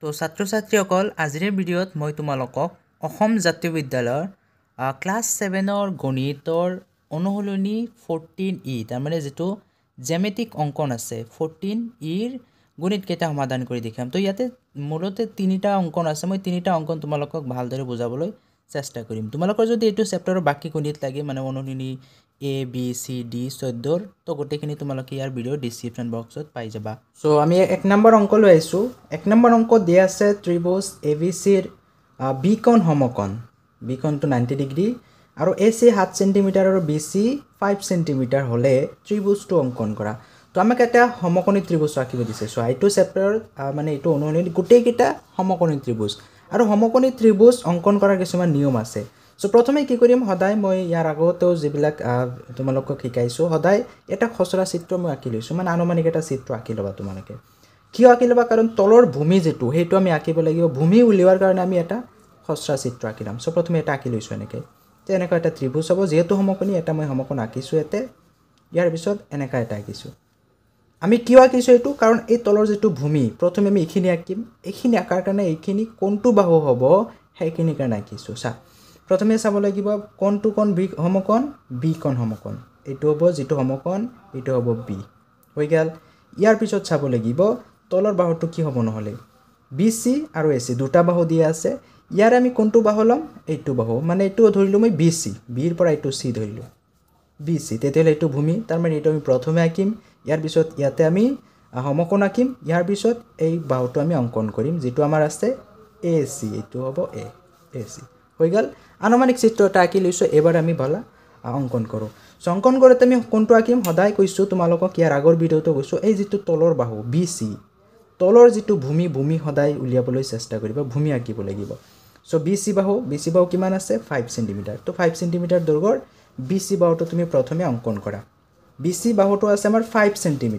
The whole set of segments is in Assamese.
তো ছাত্ৰ ছাত্ৰীসকল আজিৰ ভিডিঅ'ত মই তোমালোকক অসম জাতীয় বিদ্যালয়ৰ ক্লাছ 7ৰ গণিতৰ অনুশীলনী 14E তাৰমানে যেটো জ্যামিতিক অঙ্কন আছে 14Eৰ গণিত কেইটা সমাধান কৰি দেখাম তো ইয়াতে মূলতে তিনিটা অঙ্কন আছে মই তিনিটা অঙ্কন তোমালোকক ভালদৰে বুজাবলৈ চেষ্টা কৰিম তোমালোকৰ যদি এইটো চেপ্টাৰৰ বাকি গণিত লাগে মানে অনুশীলনী A B C D 14 তো গোটেইখিনি তোমালোকে ইয়াৰ ভিডিও ডেসক্ৰিপশন বক্সত পাই যাবা সো আমি এক নম্বৰ অংক লৈ আইছো এক নম্বৰ অংক দিয়া আছে ত্ৰিভুজ ABC ৰ B কোণ সমকোণ B কোণটো 90 ডিগ্ৰী আৰু AC 7 সেমি আৰু BC 5 সেমি হলে ত্ৰিভুজটো অঙ্কন কৰা তো আমাক এটা সমকোণী ত্ৰিভুজ আঁকিব দিছে সো এইটো চেপ্টাৰ মানে এইটো অনুশীলনী গোটেইকেইটা সমকোণী ত্ৰিভুজ আৰু সমকোণী ত্ৰিভুজ অঙ্কন কৰাৰ কিছুমান নিয়ম আছে সো প্ৰথমে কি কৰিম সদায় মই ইয়াৰ আগতেও যিবিলাক তোমালোকক শিকাইছো সদায় এটা খসৰা চিত্ৰ মই আঁকি লৈছো মানে আনুমানিক এটা চিত্ৰ আঁকি লবা তোমালোকে কিয় আঁকি লবা কাৰণ তলৰ ভূমি যেটো হেটো আমি আঁকিব লাগিব ভূমি উলিওৱাৰ কাৰণে আমি এটা খসৰা চিত্ৰ আঁকিলাম সো প্ৰথমে এটা আঁকি লৈছো এনেকৈ তে এনেকা এটা ত্ৰিভুজ হ'ব যেহেতু সমকোণী এটা মই সমকোণ আঁকিছো এতে ইয়াৰ পিছত এনেকা এটা আঁকিছো আমি কিয় আঁকিছো এটো কাৰণ এই তলৰ যেটো ভূমি প্ৰথমে আমি এইখিনি আঁকিম এইখিনি আঁকাৰ কাৰণে এইখিনি কোনটো বাহু হ'ব সেইখিনি কাৰণে আঁকিছো চা প্ৰথমে চাব লাগিব কোনটো কোণ বি সমকোণ বি কোণ সমকোণ এটো হ'ব যেটো সমকোণ এটো হ'ব বি হৈ গল ইয়াৰ পিছত চাব লাগিব তলৰ বাহুটো কি হ'ব নহলে BC আৰু AC দুটা বাহু দিয়া আছে ইয়াৰ আমি কোনটো বাহু লম এইটো বাহু মানে এইটো ধৰিলো মই BC বিৰ পৰা এইটো C ধৰিলো BC তেতিয়ালে এইটো ভূমি তাৰ মানে এইটো আমি প্ৰথমে আঁকিম ইয়াৰ পিছত ইয়াতে আমি সমকোণ আঁকিম ইয়াৰ পিছত এই বাহুটো আমি অঙ্কন কৰিম যেটো আমাৰ আছে AC এইটো হ'ব AC হৈ গল আনুমানিক চিত্ৰ এটা আঁকি লৈছো এবাৰ আমি ভালা অঙ্কন কৰো সো অঙ্কন কৰোতে আমি কোনটো আঁকিম সদায় কৈছো তোমালোকক ইয়াৰ আগৰ ভিডিওটো কৈছো এই যেটো তলৰ বাহু BC তলৰ যেটো ভূমি সদায় উলিয়াবলৈ চেষ্টা কৰিবা ভূমি আঁকিব লাগিব সো BC বাহু কিমান আছে 5 সেমি তো 5 সেমি দৈৰ্ঘ্যৰ BC বাহুটো তুমি প্ৰথমে অঙ্কন কৰা BC বাহুটো আছে আমাৰ 5 সেমি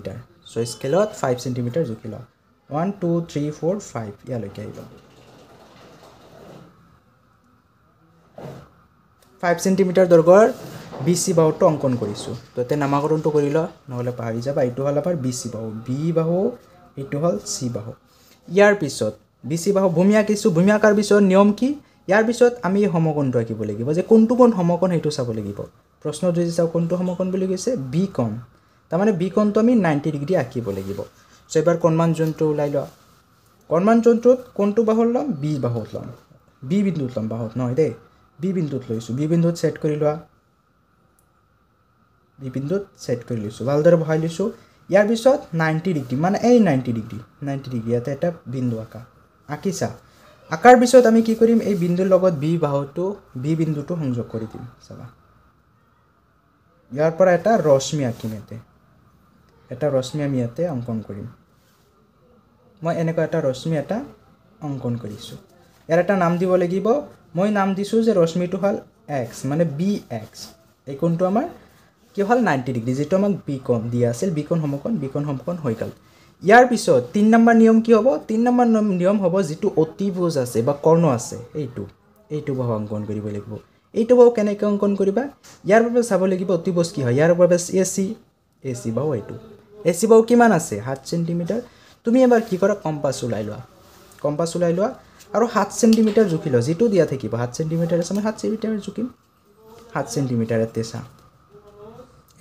সো স্কেলত 5 সেমি জুকি লও 1 2 3 4 5 ইয়ালৈকে আহিব 5 সেমি দৈৰ্ঘ্যৰ BC বাহুটো অঙ্কন কৰিছো তো তে নামাকৰণটো কৰি ল নহলে পাহৰি যাবা এইটো হল আমাৰ BC বাহু B বাহু এইটো হল C বাহু ইয়াৰ পিছত BC বাহু ভূমি আঁকিছো ভূমি আঁকাৰ পিছত নিয়ম কি ইয়াৰ পিছত আমি সমকোণটো আঁকিব লাগিব যে কোনটো কোণ সমকোণ হেতু চাব লাগিব প্ৰশ্ন যদি চাও কোনটো সমকোণ বুলি কৈছে B কোণ তাৰ মানে B কোণটো আমি 90 ডিগ্ৰী আঁকিব লাগিব সো এবাৰ কোণমান যন্ত্ৰ উলাই লোৱা কোণমান যন্ত্ৰত কোনটো বাহু লম B বাহু লম B বিন্দুত লম বাহুত নহয় দে B বিন্দুত লৈছো B বিন্দুত সেট কৰি লোৱা B বিন্দুত সেট কৰি লৈছো ভালদৰে বহাই লৈছো ইয়াৰ পিছত 90 ডিগ্ৰী মানে এই 90 ডিগ্ৰী ইয়াতে এটা বিন্দু আঁকিছা আঁকাৰ পিছত আমি কি কৰিম এই বিন্দুৰ লগত B বিন্দুটো সংযোগ কৰি দিম চাবা ইয়াৰ পৰা এটা ৰশ্মি আঁকিম এটা ৰশ্মি আমি ইয়াতে অঙ্কন কৰিম মই এনেকৈ এটা ৰশ্মি এটা অঙ্কন কৰিছো ইয়াৰ এটা নাম দিব লাগিব মই নাম দিছো যে ৰশ্মিটো হল X মানে BX এই কোণটো আমাৰ কি হল 90 ডিগ্ৰী যেটো আমাক B কোণ দিয়া আছিল B কোণ সমকোণ হৈ গল ইয়াৰ পিছত 3 নম্বৰ নিয়ম কি হ'ব 3 নম্বৰ নিয়ম হ'ব যেটো অতিভুজ আছে বা কৰ্ণ আছে এইটো বাহু অঙ্কন কৰিব লাগিব এইটো বাহু কেনেকৈ অঙ্কন কৰিবা ইয়াৰ বাবে চাব লাগিব অতিভুজ কি হয় ইয়াৰ বাবে AC বাহু এইটো AC বাহু কিমান আছে 7 সেমি তুমি এবাৰ কি কৰা কম্পাস উলাই লোৱা আৰু 7 সেমি জুকি লোৱা যেটো দিয়া থাকিব 7 সেমি আছে আমি 7 সেমি জুকিম 7 সেমি এতে চা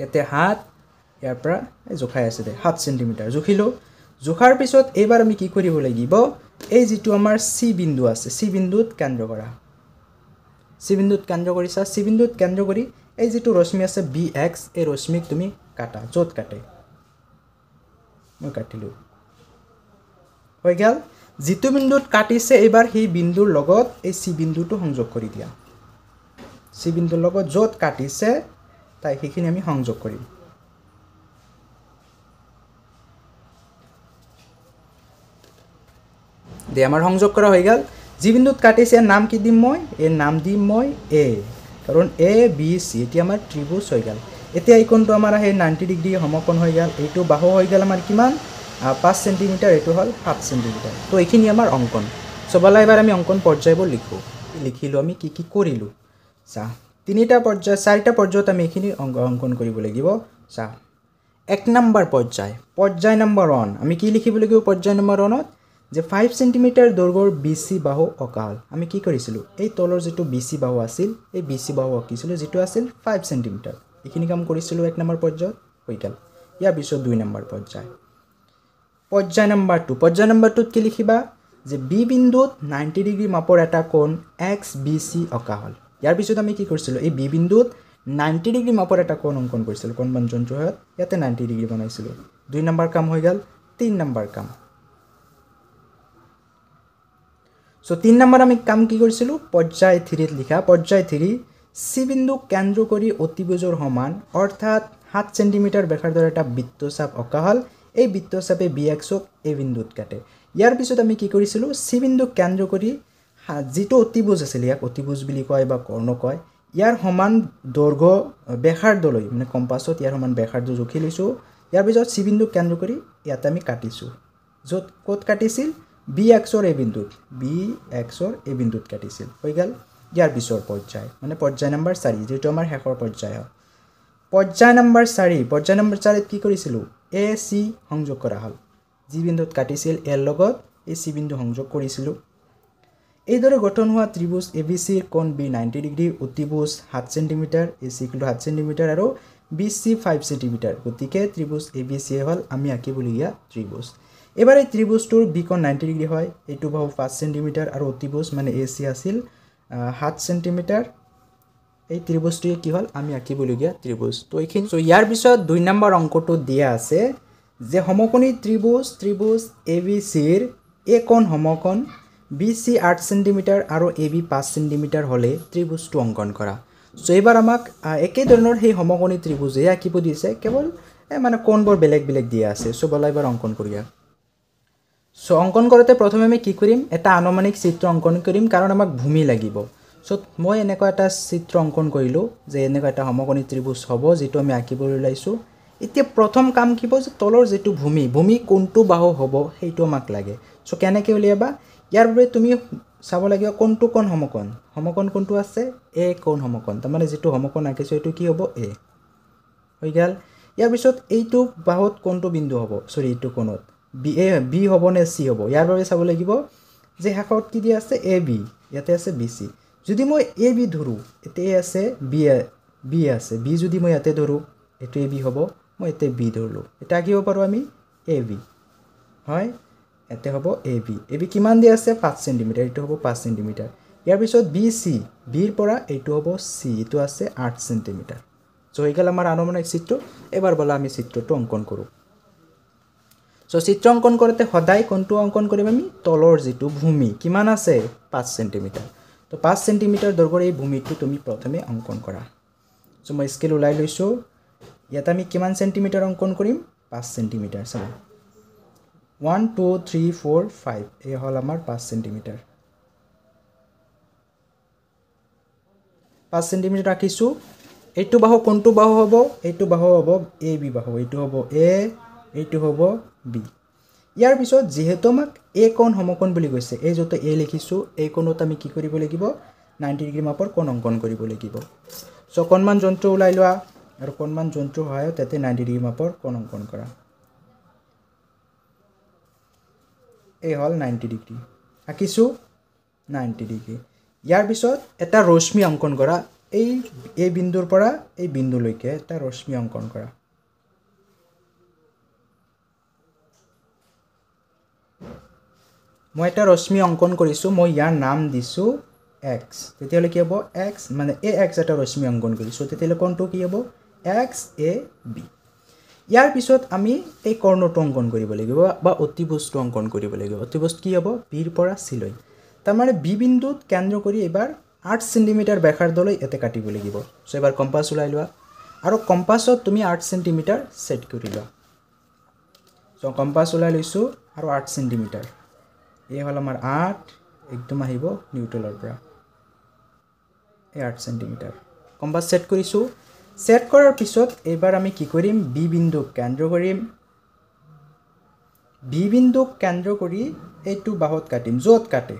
এতে হাত ইয়াৰ পৰা জোখাই আছে দে 7 সেমি জুখিলো জোখাৰ পিছত এবাৰ আমি কি কৰিব লাগিব এই যেটো আমাৰ C বিন্দু আছে C বিন্দুত কেন্দ্ৰ কৰা C বিন্দুত কেন্দ্ৰ কৰিছা C বিন্দুত কেন্দ্ৰ কৰি এই যেটো ৰশ্মি আছে BX এই ৰশ্মিক তুমি কাটা যত কাটে মই কাটিলো হৈ গল যেটো বিন্দুত কাটিছে এবাৰ সেই বিন্দুৰ লগত এই C বিন্দুটো সংযোগ কৰি দিয়া C বিন্দুৰ লগত যত কাটিছে তাই সেইখিনি আমি সংযোগ কৰিম দে আমাৰ সংযোগ কৰা হৈ গল যি বিন্দুত কাটিছে নাম কি দিম মই এই নাম দিম মই A কাৰণ ABC এতিয়া আমাৰ ত্ৰিভুজ হৈ গল এতিয়া এই কোণটো আমাৰ আহে 90 ডিগ্ৰী সমকোণ হৈ গল এইটো বাহু হৈ গল আমাৰ কিমান 5 সেমি এইটো হল 7 সেমি তো এইখিনি আমাৰ অঙ্কন সবলা এবাৰ আমি অঙ্কন পৰ্যায়বোৰ লিখিলো আমি কি কৰিলো চা তিনিটা পৰ্যায় চাৰিটা পৰ্যায়ত আমি এইখিনি অঙ্কন কৰিব লাগিব চা এক নম্বৰ পৰ্যায় নম্বৰ 1 আমি কি লিখিব লাগিব পৰ্যায় নম্বৰ 1ত যে 5 সেন্টিমিটাৰ দৈৰ্ঘ্যৰ BC বাহু অঁকা হ'ল আমি কি কৰিছিলোঁ এই তলৰ যেটো BC বাহু আছিল এই BC বাহু আঁকিছিলোঁ যেটো আছিল 5 সেন্টিমিটাৰ এইখিনি কাম কৰিছিলোঁ 1 নম্বৰ পৰ্যায়ত হৈ গ'ল ইয়াৰ পিছত 2 নম্বৰ পৰ্যায় নম্বৰ 2 পৰ্যায় নম্বৰ 2 কি লিখিবা যে B বিন্দুত 90 ডিগ্ৰী মাপৰ এটা কোণ XBC অঁকা হ'ল ইয়াৰ পিছত আমি কি কৰিছিলোঁ এই B বিন্দুত 90 ডিগ্ৰী মাপৰ এটা কোণ অংকন কৰিছিলোঁ কোণ বাঞ্চনটো হয় ইয়াতে 90 ডিগ্ৰী বনাইছিলোঁ 2 নম্বৰ কাম হৈ গ'ল 3 নম্বৰ কাম সো 3 নম্বৰ আমি কাম কি কৰিছিলোঁ পৰ্যায় 3 ত লিখা পৰ্যায় 3 C বিন্দু কেন্দ্ৰ কৰি অতিভুজৰ সমান অৰ্থাৎ 7 সেন্টিমিটাৰ ব্যাসাৰ্ধৰ এটা বৃত্তচাপ অঁকা হ'ল এই বৃত্তচাপে BXক এই বিন্দুত কাটে ইয়াৰ পিছত আমি কি কৰিছিলোঁ C বিন্দু কেন্দ্ৰ কৰি যেটো অতিভুজ আছিল ইয়াক অতিভুজ বুলি কয় বা কৰ্ণ কয় ইয়াৰ সমান দৈৰ্ঘ্য ব্যাসাৰ্ধলৈ মানে কম্পাছত ইয়াৰ সমান ব্যাসাৰ্ধ জোখি লৈছোঁ ইয়াৰ পিছত C বিন্দু কেন্দ্ৰ কৰি ইয়াত আমি কাটিছোঁ য'ত ক'ত কাটিছিল BXৰ এই বিন্দুত BXৰ এই বিন্দুত কাটিছিল হৈ গ'ল ইয়াৰ পিছৰ পৰ্যায় মানে পৰ্যায় নম্বৰ 4 যেটো আমাৰ শেষৰ পৰ্যায় হয় পৰ্যায় নম্বৰ 4 ত কি কৰিছিলোঁ AC সংযোগ কৰা হ'ল যি বিন্দুত কাটিছিল এৰ লগত এই C বিন্দু সংযোগ কৰিছিলোঁ এইদৰে গঠন হোৱা ত্ৰিভুজ ABC ৰ কোণ B 90 ডিগ্ৰী অতিভুজ 7 সেন্টিমিটাৰ AC = 7 সেন্টিমিটাৰ আৰু BC 5 সেন্টিমিটাৰ গতিকে ত্ৰিভুজ ABC হ'ল আমি আঁকিবলগীয়া ত্ৰিভুজ এবাৰ এই ত্ৰিভুজটোৰ B কোণ 90 ডিগ্ৰী হয় এইটো বাহু 5 সেন্টিমিটাৰ আৰু অতিভুজ মানে AC আছিল 7 সেন্টিমিটাৰ এই ত্ৰিভুজটোৱে কি হ'ল আমি আঁকিবলগীয়া ত্ৰিভুজ তো এইখিনি সো ইয়াৰ পিছত 2 নম্বৰ অংকটো দিয়া আছে যে সমকোণী ত্ৰিভুজ ABC ৰ এই কোণ সমকোণ BC 8 সেন্টিমিটাৰ আৰু AB 5 সেন্টিমিটাৰ হলে ত্ৰিভুজটো অঙ্কন কৰা সো এবাৰ আমাক একে ধৰণৰ সেই সমকোণী ত্ৰিভুজে আঁকিব দিছে কেৱল মানে কোণবোৰ বেলেগ বেলেগ দিয়া আছে সো বলা এবাৰ অঙ্কন কৰিয়া সো অঙ্কন কৰোতে প্ৰথমে আমি কি কৰিম এটা আনুমানিক চিত্ৰ অঙ্কন কৰিম কাৰণ আমাক ভূমি লাগিব সো মই এনেকুৱা এটা চিত্ৰ অঙ্কন কৰিলো যে এনেকুৱা এটা সমকোণী ত্ৰিভুজ হ'ব যেটো আমি আঁকিবলৈ লাইছো এতিয়া প্ৰথম কাম কিব যে তলৰ যেটো ভূমি কোনটো বাহু হ'ব সেইটো আমাক লাগে সো কেনেকৈ উলিয়াবা ইয়াৰ বাবে তুমি চাব লাগিব কোনটো কোণ সমকোণ কোনটো আছে A কোণ সমকোণ তাৰ মানে যেটো সমকোণ আঁকিছো এটো কি হ'ব A হৈ গ'ল ইয়াৰ পিছত এইটো বাহুত কোনটো বিন্দু হ'ব সৰি এইটো কোণত B হ'ব নে C হ'ব ইয়াৰ বাবে চাব লাগিব যে হাকত কি দিয়া আছে AB ইয়াতে আছে BC যদি মই AB ধৰু এতে আছে B আছে B যদি মই ইয়াতে ধৰু এটো AB হ'ব মই এতে B ধৰলো এটা কি হ'ব পাৰো আমি AB হয় এতে হ'ব AB কিমান দিয়া আছে 5 সেন্টিমিটাৰ এটো হ'ব 5 সেন্টিমিটাৰ ইয়াৰ পিছত BC B ৰ পৰা এটো হ'ব C এটো আছে 8 সেন্টিমিটাৰ সো হৈ গ'ল আমাৰ আনুমানিক চিত্ৰ এবাৰ বলা আমি চিত্ৰটো অঙ্কন কৰো সো চিত্ৰ অঙ্কন কৰোতে সদায় কোনটো অঙ্কন কৰিম আমি তলৰ যেটো ভূমি কিমান আছে 5 সেন্টিমিটাৰ তো 5 সেন্টিমিটাৰ দৈৰ্ঘ্যৰ এই ভূমিটো তুমি প্ৰথমে অঙ্কন কৰা সো মই স্কেল উলাই লৈছো ইয়াত আমি কিমান সেন্টিমিটাৰ অঙ্কন কৰিম 5 সেন্টিমিটাৰ চাবা 1 2 3 4 5 এই হল আমাৰ 5 সেন্টিমিটাৰ 5 সেন্টিমিটাৰ ৰাখিছো এইটো বাহু কোনটো বাহু হ'ব এইটো বাহু হ'ব AB বাহু এইটো হ'ব A এইটো হ'ব B ইয়াৰ পিছত যেহেতু আমাক A কোণ সমকোণ বুলি কৈছে এই যতে A লিখিছো এই কোণত আমি কি কৰিব লাগিব 90 ডিগ্ৰী মাপৰ কোণ অঙ্কন কৰিব লাগিব সো কোণমান যন্ত্ৰ উলাই লোৱা আৰু কোণমান যন্ত্ৰ হয় তাতে 90 ডিগ্ৰী মাপৰ কোণ অঙ্কন কৰা এই হল 90 ডিগ্ৰী আঁকিছো 90 ডিগ্ৰী ইয়াৰ পিছত এটা ৰশ্মি অঙ্কন কৰা এই বিন্দুৰ পৰা এই বিন্দুলৈকে এটা ৰশ্মি অঙ্কন কৰা মই এটা ৰশ্মি অঙ্কন কৰিছো মই ইয়াৰ নাম দিছো x তেতিয়ালে কি হ'ব x মানে ax এটা ৰশ্মি অঙ্কন কৰিছো তেতিয়ালে কোণটো কি হ'ব XAB ইয়াৰ পিছত আমি এই কৰ্ণটো অঙ্কন কৰিব লাগিব বা অতিভুজটো অঙ্কন কৰিব লাগিব অতিভুজ কি হ'ব B ৰ পৰা C লৈ তাৰ মানে B বিন্দুত কেন্দ্ৰ কৰি এবাৰ 8 সেন্টিমিটাৰ ব্যাসাৰ্ধলৈ এতে কাটিব লাগিব সো এবাৰ কম্পাস উলাই লোৱা আৰু কম্পাসত তুমি 8 সেন্টিমিটাৰ সেট কৰি লোৱা সো কম্পাস উলাই লৈছো আৰু 8 সেন্টিমিটাৰ এই হল আমাৰ 8 একদম আহিব নিউট্ৰেলৰ পৰা এই 8 সেন্টিমিটাৰ কম্পাস সেট কৰিছো সেট কৰাৰ পিছত এবাৰ আমি কি কৰিম B বিন্দু কেন্দ্ৰ কৰিম B বিন্দু কেন্দ্ৰ কৰি এইটো বাহুত কাটিম যত কাটে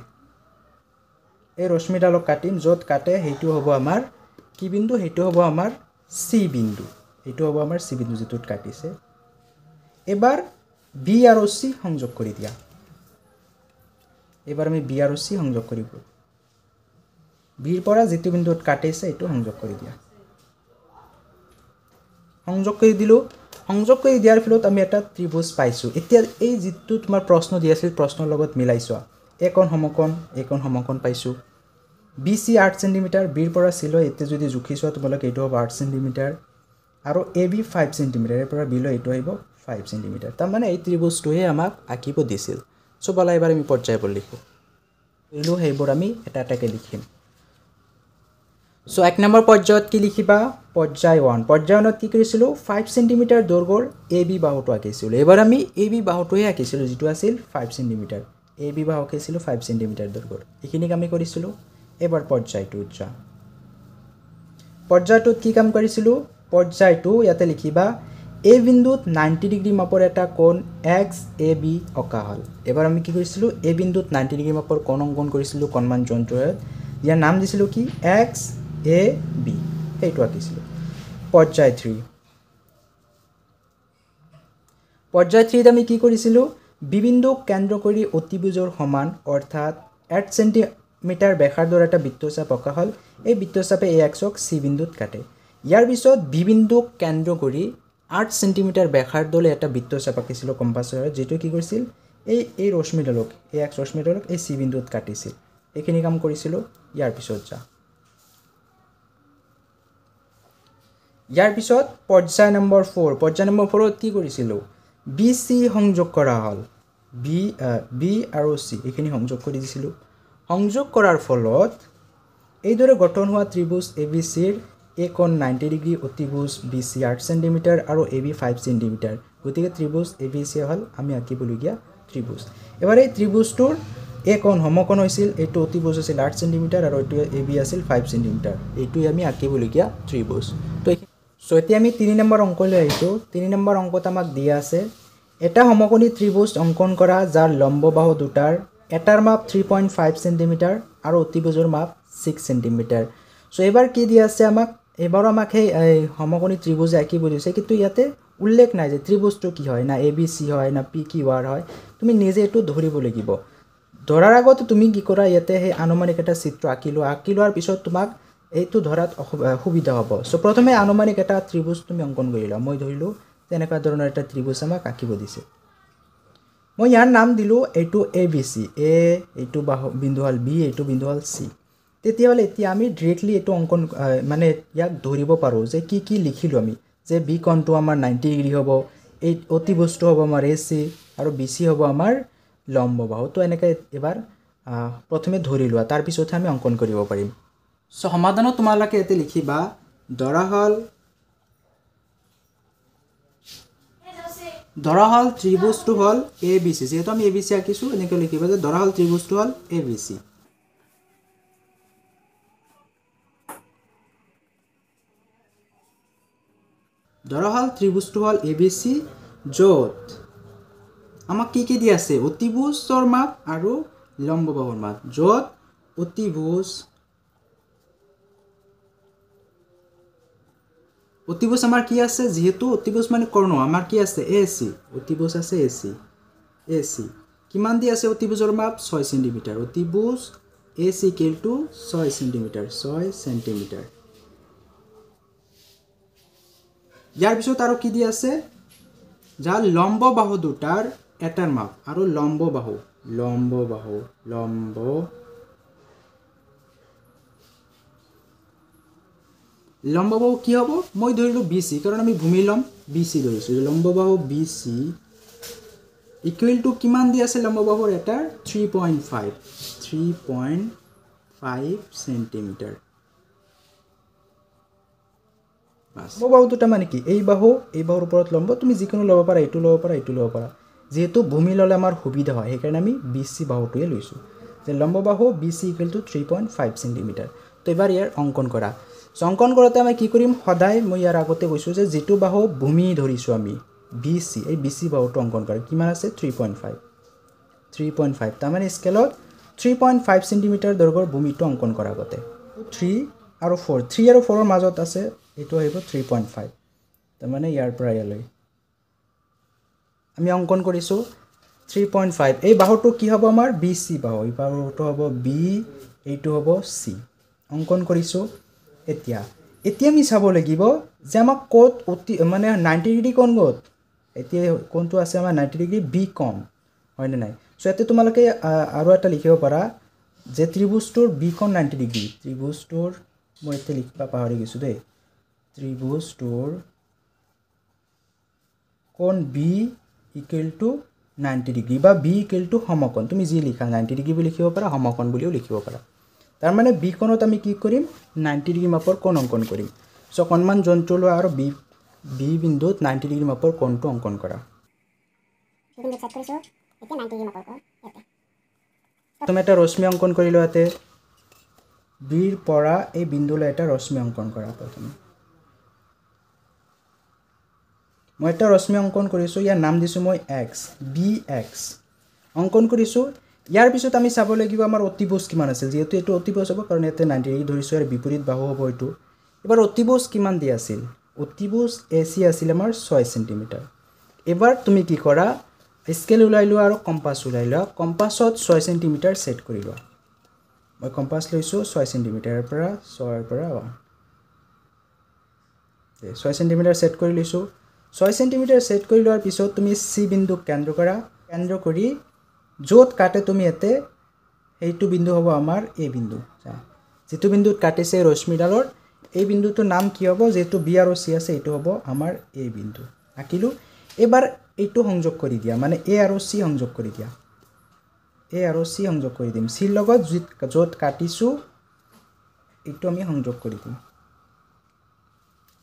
এই ৰশ্মিডালক কাটিম যত কাটে হেতু হ'ব আমাৰ কি বিন্দু হেতু হ'ব আমাৰ C বিন্দু হেতু হ'ব আমাৰ C বিন্দু যেটোত কাটিছে এবাৰ B আৰু C সংযোগ কৰি দিয়া এবাৰ আমি বি আৰু চি সংযোগ কৰিব বিৰ পৰা যেটো বিন্দুত কাটিছে এটো সংযোগ কৰি দিয়া সংযোগ কৰি দিলো সংযোগ কৰি দিয়াৰ ফলত আমি এটা ত্ৰিভুজ পাইছো এতিয়া এই যেটো তোমাৰ প্ৰশ্ন দি আছিল প্ৰশ্নৰ লগত মিলাইছো একোণ সমকোণ পাইছো BC 8 cm বিৰ পৰা C লৈ এতে যদি জুখিছো তোমালোকে এটো হ'ব 8 cm আৰু AB 5 cm এৰ পৰা B লৈ এটো আহিব 5 cm তাৰ মানে এই ত্ৰিভুজটোহে আমাক আঁকিব দিছিল সো বলা এবাৰ আমি পৰ্যায়বোৰ লিখো এলো হেইবোৰ আমি এটা এটাকে লিখিম সো এক নম্বৰ পৰ্যায়ত কি লিখিবা পৰ্যায় 1 পৰ্যায় 1ত কি কৰিছিলো 5 cm দৈৰ্ঘ্যৰ AB বাহুটো আঁকিছিলো এবাৰ আমি AB বাহুটোহে আঁকিছিলো যেটো আছিল 5 cm AB বাহু আঁকিছিলো 5 cm দৈৰ্ঘ্যৰ এখিনিক আমি কৰিছিলো এবাৰ পৰ্যায়টোত যা পৰ্যায়টোত কি কাম কৰিছিলো পৰ্যায়টো ইয়াতে লিখিবা A বিন্দুত 90 ডিগ্ৰী মাপৰ এটা কোণ XAB অকা হল এবাৰ আমি কি কৰিছিলো A বিন্দুত 90 ডিগ্ৰী মাপৰ কোণ অংকন কৰিছিলো কোণমান যন্ত্ৰৰ ইয়াৰ নাম দিছিলো কি XAB এইটো আঁকিছিলো পৰ্যায় 3 পৰ্যায় 3 ত আমি কি কৰিছিলো বি বিন্দুক কেন্দ্ৰ কৰি অতিভুজৰ সমান অৰ্থাৎ 8 সেন্টিমিটাৰ ব্যাসাৰ্ধৰ এটা বৃত্তচাপ অকা হল এই বৃত্তচাপে AX ক C বিন্দুত কাটে ইয়াৰ পিছত বি বিন্দুক কেন্দ্ৰ কৰি 8 সেন্টিমিটাৰ ব্যাসাৰ্ধলৈ এটা বৃত্তচাপ আঁকিছিল কম্পাছৰ যেটো কি কৰিছিল এই ৰশ্মিডালক AX ৰশ্মিডালক এই C বিন্দুত কাটিছিল এইখিনি কাম কৰিছিল ইয়াৰ পিছত যা ইয়াৰ পিছত পৰ্যায় নম্বৰ 4 পৰ্যায় নম্বৰ 4ত কি কৰিছিল BC সংযোগ কৰা হল B আৰু C এইখিনি সংযোগ কৰি দিছিল সংযোগ কৰাৰ ফলত এইদৰে গঠন হোৱা ত্ৰিভুজ ABC ৰ একোণ 90 ডিগ্ৰী অতিভুজ BC 8 cm আৰু AB 5 cm গতিকে ত্ৰিভুজ ABC হল আমি আঁকিবলগীয়া ত্ৰিভুজ এবাৰ এই ত্ৰিভুজটোৰ একোণ সমকোণ হৈছিল এটো অতিভুজ আছিল 8 cm আৰু এটো AB আছিল 5 cm এইটোই আমি আঁকিবলগীয়া ত্ৰিভুজ তো সো এতিয়া আমি 3 নম্বৰ অংকলৈ আহিছো 3 নম্বৰ অংকত আমাক দিয়া আছে এটা সমকোণী ত্ৰিভুজ অংকন কৰা যাৰ লম্ব বাহু দুটাৰ এটাৰ মাপ 3.5 cm আৰু অতিভুজৰ মাপ 6 cm সো এবাৰ কি দিয়া আছে আমাক এবাৰ আমাক এই সমকোণী ত্ৰিভুজ আঁকিব দিছে কিন্তু ইয়াতে উল্লেখ নাই যে ত্ৰিভুজটো কি হয় না ABC হয় না PQR হয় তুমি নিজে এটো ধৰিব লাগিব ধৰাৰ আগত তুমি কি কৰা ইয়াতে এই আনুমানিক এটা চিত্ৰ আঁকিলোৱাৰ পিছত তোমাক এইটো ধৰাত সুবিধা হ'ব সো প্ৰথমে আনুমানিক এটা ত্ৰিভুজ তুমি অংকন কৰিলা মই ধৰিলো তেনেকা ধৰণৰ এটা ত্ৰিভুজ আমাক আঁকিব দিছে মই ইয়াৰ নাম দিলো এইটো ABC A এইটো বিন্দু হল B এইটো বিন্দু হল C তেতিয়াহলে এতিয়া আমি ডাইৰেক্টলি এটো অংকন মানে ইয়াক ধৰিব পাৰো যে কি লিখিলো আমি যে B কোণটো আমাৰ 90 ডিগ্ৰী হ'ব এই অতিভুজটো হ'ব আমাৰ AC আৰু BC হ'ব আমাৰ লম্ব বাহু তো এনেকৈ এবাৰ প্ৰথমে ধৰি লোৱা তাৰ পিছত আমি অংকন কৰিব পাৰিম সো সমাধানত তোমালোকে এতে লিখিবা ধৰা হল ত্ৰিভুজটো হল ABC যেহেতু আমি ABC আঁকিছো এনেকৈ লিখিবা যে ধৰা হল ত্ৰিভুজটো হল ABC ধৰা হল ত্ৰিভুজটো হল ABC যত আমাক কি দি আছে অতিভুজৰ মাপ আৰু লম্ব বাহুৰ মাপ যত অতিভুজ আমাৰ কি আছে যেহেতু অতিভুজ মানে কৰ্ণ আমাৰ কি আছে AC অতিভুজ আছে AC কিমান দি আছে অতিভুজৰ মাপ 6 cm অতিভুজ AC = 6 cm ইয়াৰ পিছত আৰু কি দি আছে যাৰ লম্ব বাহু দুটাৰ এটাৰ মাপ আৰু লম্ব বাহু কি হ'ব মই ধৰিলো BC কাৰণ আমি ভূমি লম্ব BC ধৰিছো লম্ব বাহু BC ইকুৱেল টু কিমান দি আছে লম্ব বাহুৰ এটাৰ 3.5 cm লম্ব বাহু দুটা মানে কি এই বাহুৰ ওপৰত লম্ব তুমি যিকোনো ল'ব পাৰা এইটো ল'ব পাৰা যেহেতু ভূমি ললে আমাৰ সুবিধা হয় সেইকাৰণে আমি BC বাহুটোৱে লৈছো যে লম্ব বাহু BC = 3.5 cm তো এবাৰ ইয়াৰ অংকন কৰা অংকন কৰোতে আমি কি কৰিম সদায় মই ইয়াৰ আগতে কৈছো যে যেটো বাহু ভূমি ধৰিছো আমি BC এই BC বাহুটো অংকন কৰা কিমান আছে 3.5 তাৰ মানে স্কেলত 3.5 cm দৈৰ্ঘ্যৰ ভূমিটো অংকন কৰা আগতে 3 আৰু 4 ৰ মাজত আছে এটো আহিব 3.5 তাৰ মানে ইয়াৰ পৰা ইয়ালৈ আমি অংকন কৰিছো 3.5 এই বাহুটো কি হ'ব আমাৰ BC বাহু এই বাহুটো হ'ব B এইটো হ'ব C অঙ্কন কৰিছো এতিয়া আমি চাব লাগিব যে আমাক কোট মানে 90 ডিগ্ৰী কোণ গত এতিয়া কোণটো আছে আমাৰ 90 ডিগ্ৰী B কোণ হয় নাই সো এতে তোমালোকে আৰু এটা লিখিব পাৰা যে ত্ৰিভুজটোৰ B কোণ 90 ডিগ্ৰী ত্ৰিভুজটোৰ মই এতে লিখিবা পাহৰি গৈছো দেই ত্ৰিভুজটোৰ কোণ B ইকুৱেল টু 90 ডিগ্ৰী বা B ইকুৱেল টু সমকোণ তুমি যি লিখা 90 ডিগ্ৰী বুলি লিখিব পাৰা সমকোণ বুলিও লিখিব পাৰা তাৰ মানে B কোণত আমি কি কৰিম 90 ডিগ্ৰী মাপৰ কোণ অঙ্কন কৰিম সো কোণমান জন্তু ল আৰু B বিন্দুত 90 ডিগ্ৰী মাপৰ কোণটো অঙ্কন কৰা বিন্দু সেট কৰিছো এতিয়া 90 ডিগ্ৰী মাপৰ কোণ ইয়াতে তুমি এটা ৰশ্মি অঙ্কন কৰিলো ইয়াতে B ৰ পৰা এই বিন্দুলৈ এটা ৰশ্মি অঙ্কন কৰা প্ৰথমে মই এটা ৰশ্মি অঙ্কন কৰিছো ইয়াৰ নাম দিছো মই x bx অঙ্কন কৰিছো ইয়াৰ পিছত আমি চাব লাগিব আমাৰ অতিভুজ কিমান আছিল যেহেতু এটো অতিভুজ হ'ব কাৰণ এতে 90 ডিগ্ৰী ধৰিছো আৰু বিপৰীত বাহু হ'ব এটো এবাৰ অতিভুজ কিমান দি আছিল অতিভুজ AC আছিল আমাৰ 6 সেমি এবাৰ তুমি কি কৰা স্কেল উলাই লোৱা আৰু কম্পাস উলাই লোৱা কম্পাসত 6 সেমি সেট কৰি লোৱা মই কম্পাস লৈছো 6 সেমিৰ পৰা 6 ৰ পৰা 6 সেমি সেট কৰি লৈছো 6 সেমি সেট কৰি লোৱাৰ পিছত তুমি C বিন্দু কেন্দ্ৰ কৰা কেন্দ্ৰ কৰি যত কাটে তুমি এতে এইটো বিন্দু হ'ব আমাৰ A বিন্দু যেটো বিন্দুত কাটিছে ৰশ্মিডালৰ এই বিন্দুটোৰ নাম কি হ'ব যেটো B আৰু C আছে এটো হ'ব আমাৰ A বিন্দু আকিলো এবাৰ এইটো সংযোগ কৰি দিয়া মানে A আৰু C সংযোগ কৰি দিয়া A আৰু C সংযোগ কৰি দিম C লগত যত কাটিছো এটো আমি সংযোগ কৰি দিম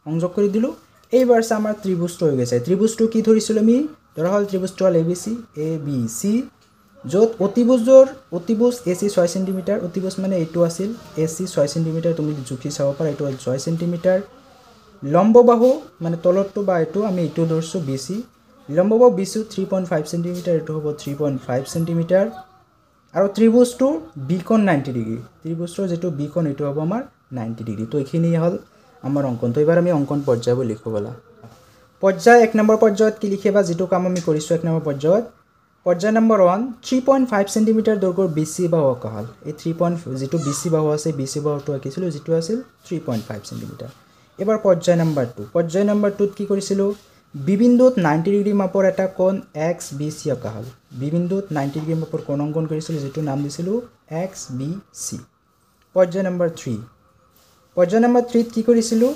সংযোগ কৰি দিলো এইবাৰ আমাৰ ত্ৰিভুজটো হৈ গৈছে ত্ৰিভুজটো কি ধৰিছিল আমি ধৰা হল ত্ৰিভুজটো হ'ল ABC যত অতিভুজ AC 6 সেমি অতিভুজ মানে এটো আছিল AC 6 সেমি তুমি জুখি চাব পাৰা এটো 6 সেমি লম্ব বাহু মানে তলৰটো বা এটো আমি এটো ধৰছো BC লম্ব বাহু BC 3.5 সেমি এটো হ'ব 3.5 সেমি আৰু ত্ৰিভুজটো B কোণ 90 ডিগ্ৰী ত্ৰিভুজৰ যেটো B কোণ এটো হ'ব আমাৰ 90 ডিগ্ৰী তো এখিনি হল আমাৰ অঙ্কন তো এবাৰ আমি অঙ্কন পৰ্যায় বুলি লিখো বলা পৰ্যায় 1 নম্বৰ পৰ্যায়ত কি লিখিবা যেটো কাম আমি কৰিছো 1 নম্বৰ পৰ্যায়ত পৰ্যায় নম্বৰ 1 3.5 সেমি দৈৰ্ঘ্যৰ BC বাহু আঁকা হল এই 3. যেটো BC বাহু আছে BC বাহুটো আঁকিছিলো যেটো আছিল 3.5 সেমি এবাৰ পৰ্যায় নম্বৰ 2 পৰ্যায় নম্বৰ 2 ত কি কৰিছিলো B বিন্দুত 90 ডিগ্ৰী মাপৰ এটা কোণ XBC আঁকা হল B বিন্দুত 90 ডিগ্ৰী মাপৰ কোণ অঙ্কন কৰিছিলো যেটো নাম দিছিলো XBC পৰ্যায় নম্বৰ 3 পৰ্যায় নম্বৰ 3 ত কি কৰিছিলো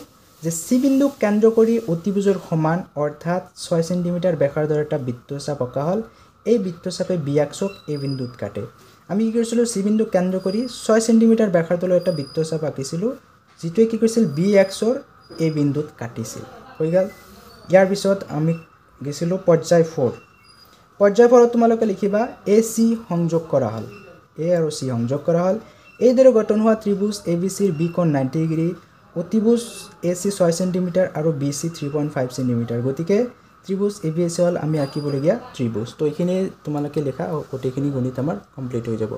যে C বিন্দু কেন্দ্ৰ কৰি অতিভুজৰ সমান অৰ্থাৎ 6 সেমি ব্যাসাৰ্ধৰ এটা বৃত্তচাপ আঁকা হল এই বৃত্তচাপে B অক্ষক এই বিন্দুত কাটে আমি কি কৰিছিলো C বিন্দু কেন্দ্ৰ কৰি 6 সেমি ব্যাসাৰ্ধৰ এটা বৃত্তচাপ আঁকিছিলো যেটোৱে কি কৰিছিল B অক্ষৰ এই বিন্দুত কাটিছিল হৈ গল ইয়াৰ পিছত আমি গেছিলো পৰ্যায় 4 পৰ্যায় 4 তোমালোকে লিখিবা AC সংযোগ কৰা হল A আৰু C সংযোগ কৰা হল এই দৰে গঠন হোৱা ত্ৰিভুজ ABC ৰ B কোণ 90 ডিগ্ৰী অতিভুজ AC 6 সেমি আৰু BC 3.5 সেমি গতিকে ত্ৰিভুজ ABC হল আমি আঁকিবলগীয়া ত্ৰিভুজ তো এখিনি তোমালোকে লেখা আৰু গোটেইখিনি গণিত আমাৰ কমপ্লিট হৈ যাব